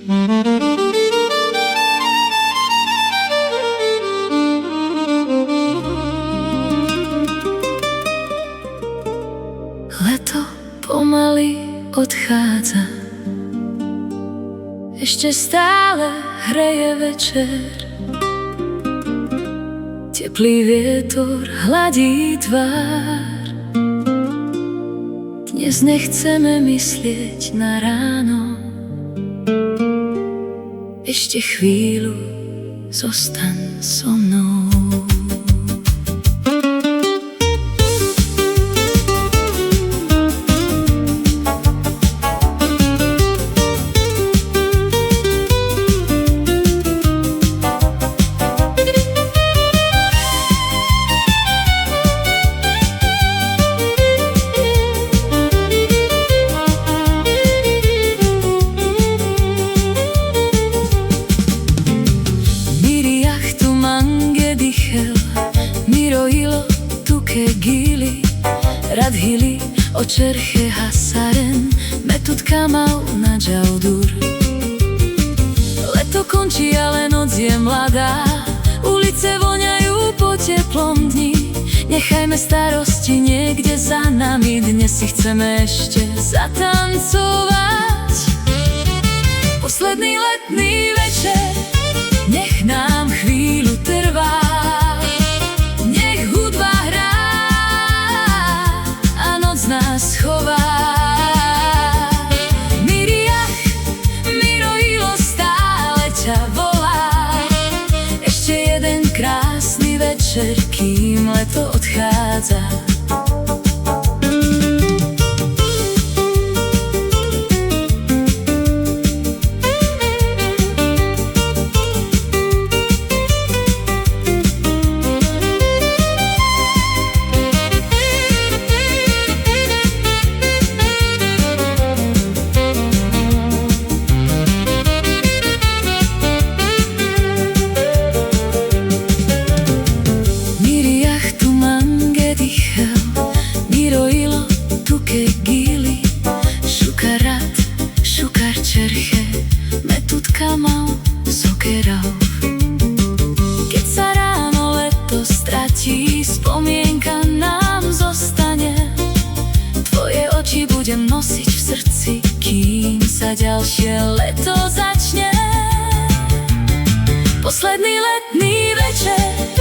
Leto pomaly odchádza, ešte stále hreje večer. Teplý vietor hladí tvár. Dnes nechceme myslieť na ráno, ešte chvíľu zostaň so mnou. Miroilo tuke gili, radhili o čerche hasaren, metutka mal na džaudur. Leto končí, ale noc je mladá, ulice voňajú po teplom dni. Nechajme starosti niekde za nami, dnes si chceme ešte zatancovať. Posledný letný večer, nech nám chvíľu trvá. Nás chová. Miroilo stále ťa volá. Ešte jeden krásny večer, kým leto odchádza. Miroilo tuke gili, šukarat, šukar čerche, metutka mal sokerov. Keď sa ráno leto stratí, spomienka nám zostane. Tvoje oči budem nosiť v srdci, kým sa ďalšie leto začne. Posledný letný večer,